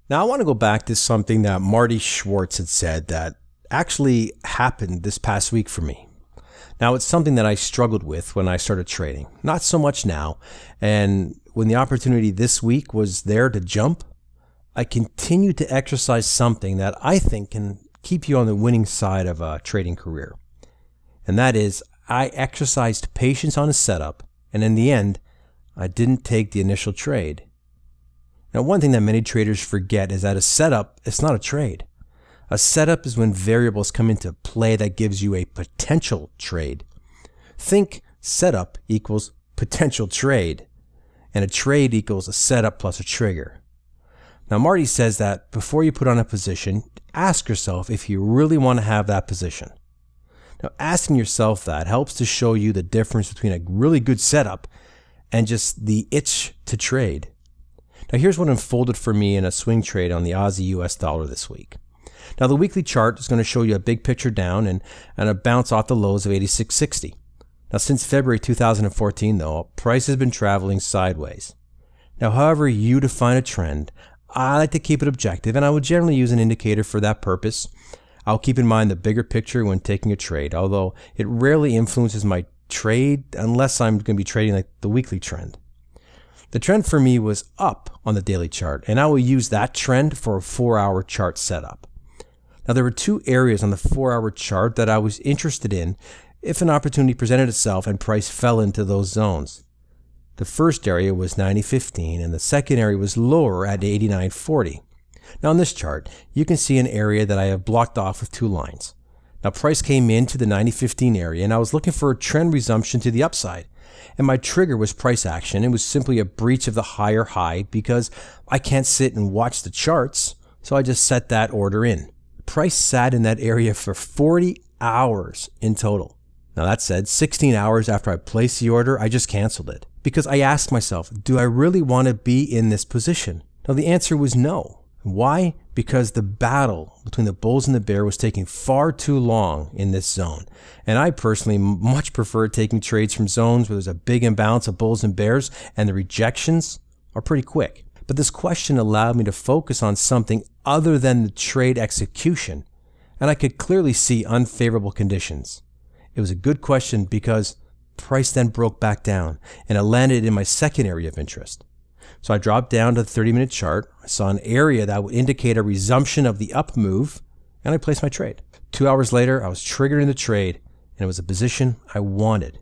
Now, I want to go back to something that Marty Schwartz had said that actually happened this past week for me. Now, it's something that I struggled with when I started trading. Not so much now. And when the opportunity this week was there to jump, I continued to exercise something that I think can keep you on the winning side of a trading career. And that is, I exercised patience on a setup, and in the end, I didn't take the initial trade. Now, one thing that many traders forget is that a setup is not a trade. A setup is when variables come into play that gives you a potential trade. Think setup equals potential trade, and a trade equals a setup plus a trigger. Now, Marty says that before you put on a position, ask yourself if you really want to have that position. Now, asking yourself that helps to show you the difference between a really good setup and just the itch to trade. Now, here's what unfolded for me in a swing trade on the Aussie US dollar this week. Now, the weekly chart is going to show you a big picture down and a bounce off the lows of 86.60. Now, since February 2014, though, price has been traveling sideways. Now, however you define a trend, I like to keep it objective, and I would generally use an indicator for that purpose. I'll keep in mind the bigger picture when taking a trade, although it rarely influences my trade unless I'm going to be trading like the weekly trend. The trend for me was up on the daily chart, and I will use that trend for a 4-hour chart setup. Now, there were two areas on the 4-hour chart that I was interested in if an opportunity presented itself and price fell into those zones. The first area was 90.15 and the second area was lower at 89.40. Now, on this chart, you can see an area that I have blocked off with two lines. Now, price came into the 90.15 area and I was looking for a trend resumption to the upside. And my trigger was price action. It was simply a breach of the higher high because I can't sit and watch the charts, so I just set that order in. Price sat in that area for 40 hours in total. Now, that said, 16 hours after I placed the order, I just canceled it because I asked myself, do I really want to be in this position? Now, the answer was no. Why? Because the battle between the bulls and the bear was taking far too long in this zone. And I personally much prefer taking trades from zones where there's a big imbalance of bulls and bears and the rejections are pretty quick. But this question allowed me to focus on something other than the trade execution, and I could clearly see unfavorable conditions. It was a good question because price then broke back down and it landed in my second area of interest. So I dropped down to the 30-minute chart. I saw an area that would indicate a resumption of the up move, and I placed my trade. 2 hours later, I was triggered in the trade, and it was a position I wanted.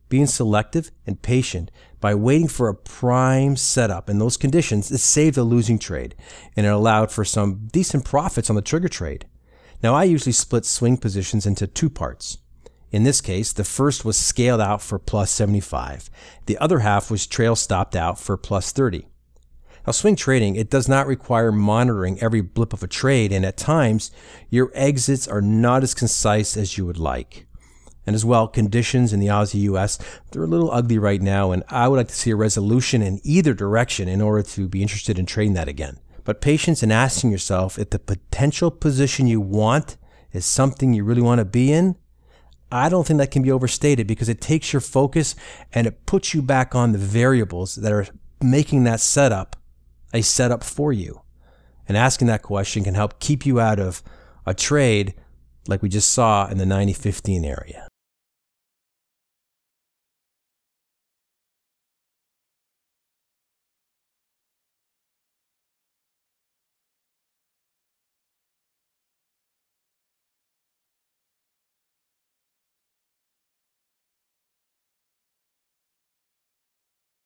Being selective and patient by waiting for a prime setup in those conditions, it saved a losing trade, and it allowed for some decent profits on the trigger trade. Now, I usually split swing positions into two parts. In this case, the first was scaled out for plus 75. The other half was trail stopped out for plus 30. Now, swing trading, it does not require monitoring every blip of a trade, and at times, your exits are not as concise as you would like. And as well, conditions in the Aussie US, they're a little ugly right now, and I would like to see a resolution in either direction in order to be interested in trading that again. But patience in asking yourself if the potential position you want is something you really want to be in, I don't think that can be overstated because it takes your focus and it puts you back on the variables that are making that setup a setup for you. And asking that question can help keep you out of a trade like we just saw in the 90.15 area.